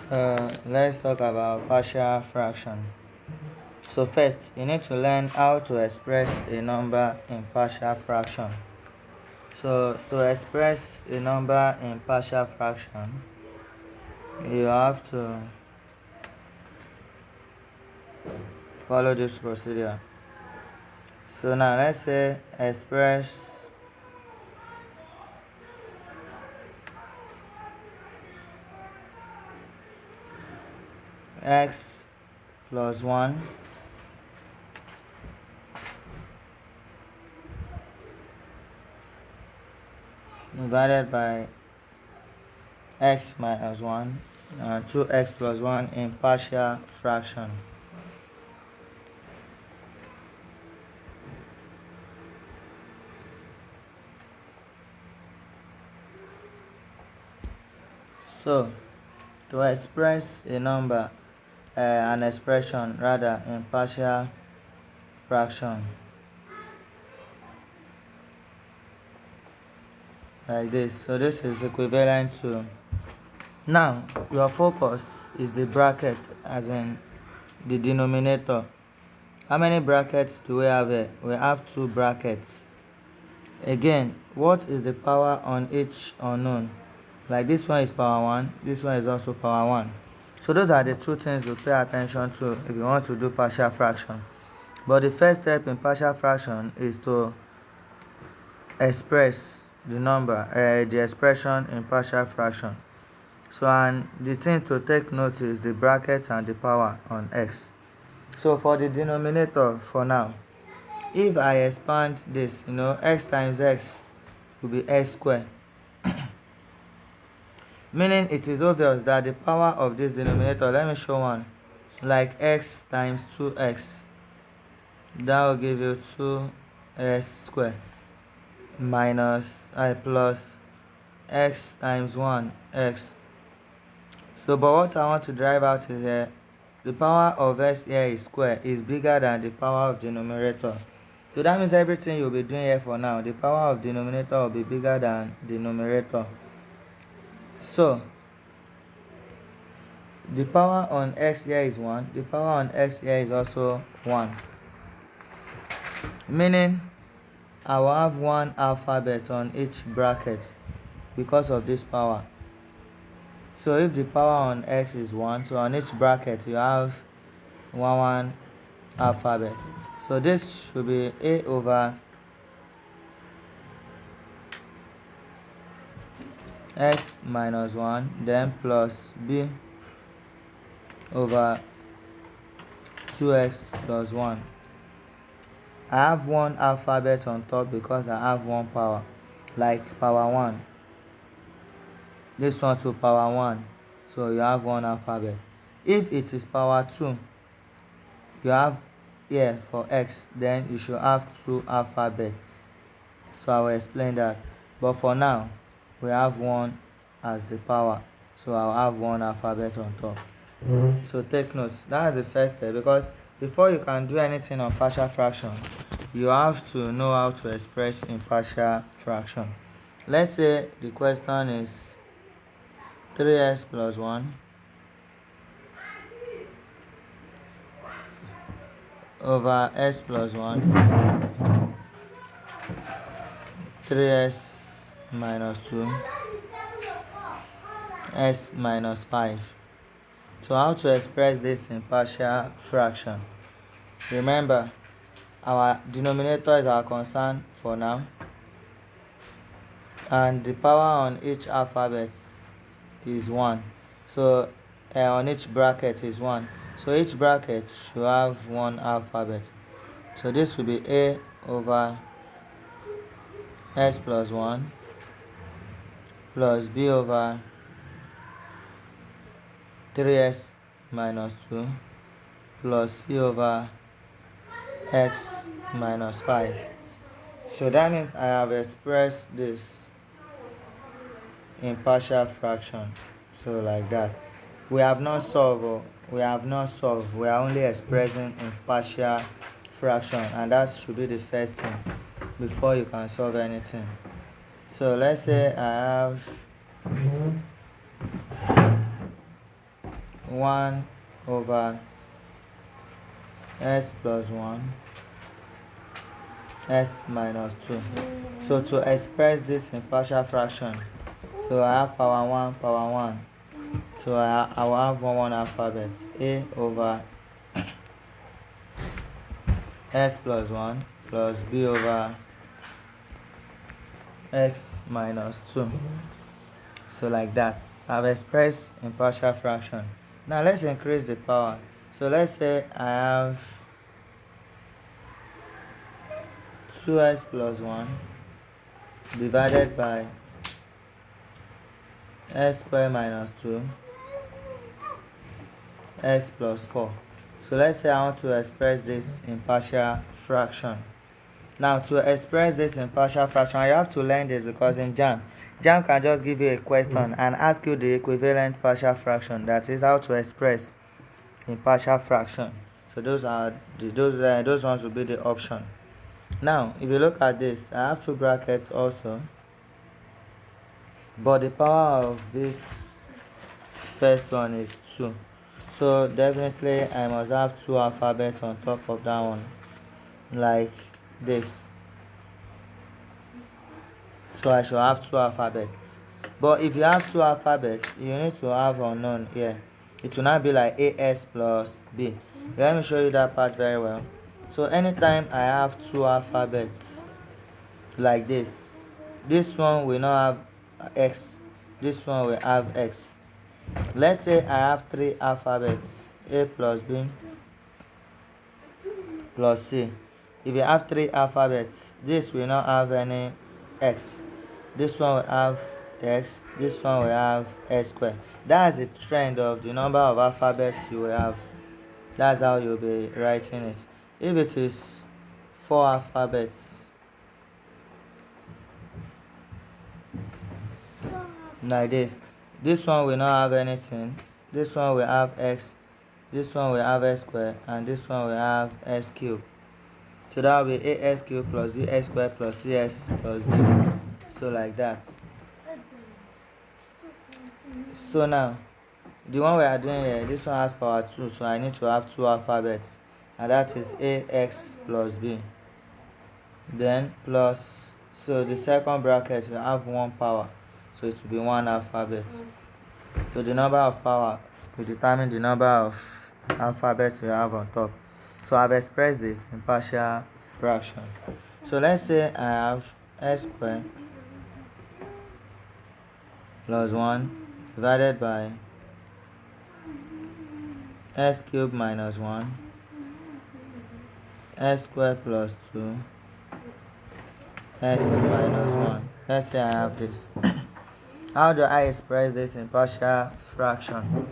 Let's talk about partial fraction. So first, you need to learn how to express a number in partial fraction. So to express a number in partial fraction, you have to follow this procedure. So now let's say express x plus 1 divided by x minus 1 and 2x plus 1 in partial fraction. So to express a number, an expression rather in partial fraction like this. So this is equivalent to, now your focus is the bracket, as in the denominator. How many brackets do we have here? We have 2 brackets. Again, what is the power on each unknown? Like this one is power 1, this one is also power 1. So those are the 2 things you pay attention to if you want to do partial fraction. But the first step in partial fraction is to express the number, the expression in partial fraction. So, and the thing to take note is the bracket and the power on x. So for the denominator for now, if I expand this, x times x will be x squared. Meaning it is obvious that the power of this denominator, let me show one, like x times 2x, that will give you 2x squared minus plus x times 1 x. So but what I want to drive out is the power of x here is square is bigger than the power of denominator. So that means everything you'll be doing here for now, the power of denominator will be bigger than the numerator. So the power on x here is 1, the power on x here is also 1. Meaning I will have 1 alphabet on each bracket because of this power. So if the power on x is 1, so on each bracket you have 1 alphabet. So this should be a over x minus 1, then plus b over 2x plus 1. I have 1 alphabet on top because I have 1 power, like power 1. This one to power 1, so you have 1 alphabet. If it is power 2, you have here for x, then you should have 2 alphabets. So I will explain that. But for now, we have 1 as the power, so I'll have 1 alphabet on top. So take notes. That is the first step, because before you can do anything on partial fraction, you have to know how to express in partial fraction. Let's say the question is 3x plus 1 over x plus 1, 3x minus 2, x minus 5. So how to express this in partial fraction? Remember, our denominator is our concern for now, and the power on each alphabet is 1. So on each bracket is 1. So each bracket should have 1 alphabet. So this will be a over x plus 1 plus b over 3x minus 2 plus c over x minus 5. So that means I have expressed this in partial fraction. So like that. We have not solved, we are only expressing in partial fraction, and that should be the first thing before you can solve anything. So let's say I have 1 over s plus 1 s minus 2. So to express this in partial fraction, so I have power 1. So I will have one alphabet, a over s plus 1 plus b over x minus 2. So like that, I've expressed in partial fraction. Now let's increase the power. So let's say I have 2s plus 1 divided by s squared minus 2 s plus 4. So let's say I want to express this in partial fraction. Now to express this in partial fraction, you have to learn this because in JAMB can just give you a question and ask you the equivalent partial fraction, that is how to express in partial fraction. So those ones will be the option. Now if you look at this, I have two brackets also, but the power of this first one is 2. So definitely I must have two alphabets on top of that one, like this. So I should have two alphabets. But if you have two alphabets, you need to have unknown here. It will not be like as plus b. Let me show you that part very well. So anytime I have two alphabets like this one will not have x, this one will have x. Let's say I have three alphabets, a plus b plus c. If you have three alphabets, this will not have any x, this one will have x, this one will have s squared. That's the trend of the number of alphabets you will have. That's how you'll be writing it. If it is 4 alphabets like this one will not have anything, this one will have x, this one will have s squared, and this one will have s cubed. So that will be as cubed plus bs squared plus cs plus d. So like that. So now the one we are doing here, this one has power 2, so I need to have two alphabets, and that is ax plus b, then plus, so the second bracket will have 1 power, so it will be 1 alphabet. So the number of power will determine the number of alphabets you have on top. So I've expressed this in partial fraction. So let's say I have s squared plus 1 divided by s cubed minus 1 s squared plus 2 s minus 1. Let's say I have this. How do I express this in partial fraction?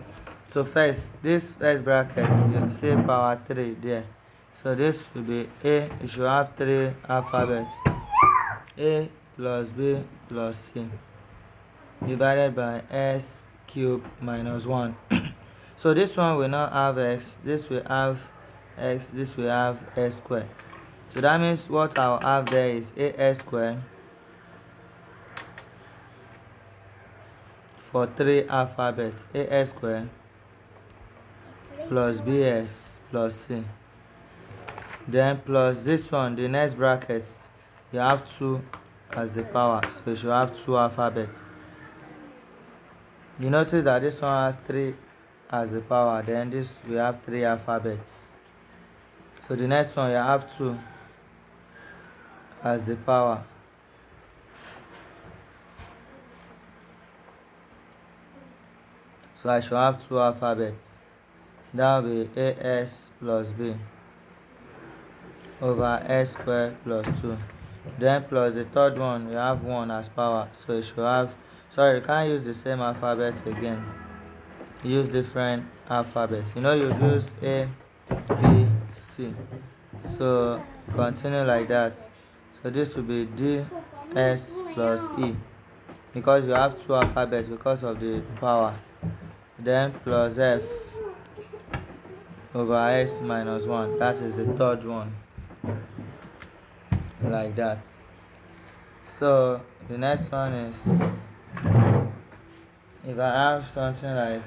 So first, this first bracket, you see power 3 there. So this will be a, you should have 3 alphabets, a plus b plus c, divided by s cubed minus 1. So this one will not have x, this will have x, this will have s squared. So that means what I'll have there is as squared for 3 alphabets, as squared plus bs plus c, then plus this one, the next bracket, you have 2 as the power, so you should have 2 alphabets. You notice that this one has 3 as the power, then this we have 3 alphabets. So the next one you have 2 as the power. So I should have 2 alphabets. That will be as plus b over s squared plus 2. Then plus the third one, you have 1 as power. So you should have, sorry, you can't use the same alphabet again. Use different alphabets. You use A, B, C. So continue like that. So this will be D, S plus E, because you have 2 alphabets because of the power. Then plus F over S minus 1. That is the third one. Like that. So the next one is, if I have something like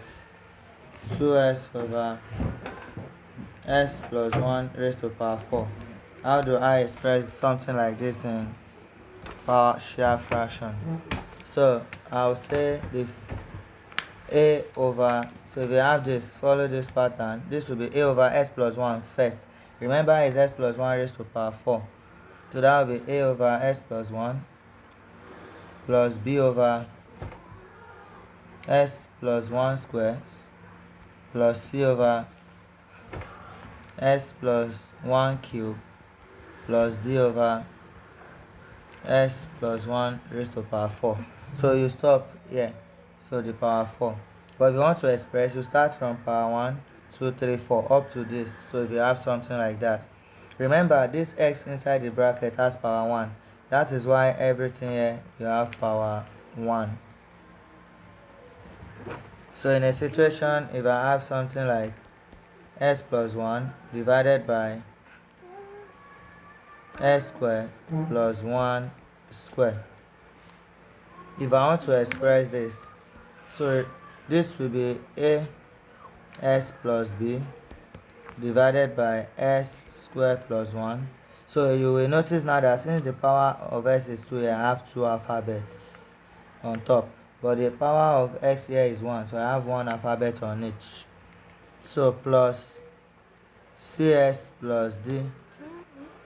2s over s plus 1 raised to power 4. How do I express something like this in partial fraction? So I'll say the a over, so if you have this, follow this pattern, this will be a over s plus 1 first. Remember it's s plus 1 raised to power 4. So that will be a over s plus 1 plus b over s plus 1 square plus c over s plus 1 cube plus d over s plus 1 raised to power 4. So you stop here, so the power 4. But if you want to express, you start from power 1, 2, 3, 4 up to this. So if you have something like that, remember this x inside the bracket has power 1. That is why everything here you have power 1. So in a situation, if I have something like s plus 1 divided by s square plus 1 square, if I want to express this, so this will be a s plus b divided by s square plus 1. So you will notice now that since the power of s is 2 here, I have two alphabets on top, but the power of x here is 1, so I have one alphabet on each. So plus cs plus d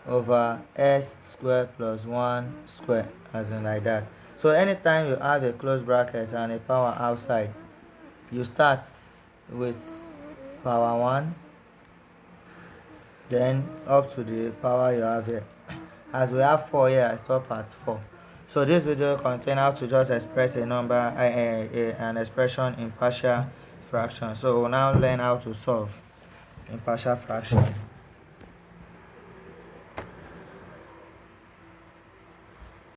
over s square plus 1 square, as in like that. So anytime you have a closed bracket and a power outside, you start with power 1, then up to the power you have here. As we have 4 here, I stop at 4. So this video contains how to just express a number, an expression in partial fraction. So we'll now learn how to solve in partial fraction.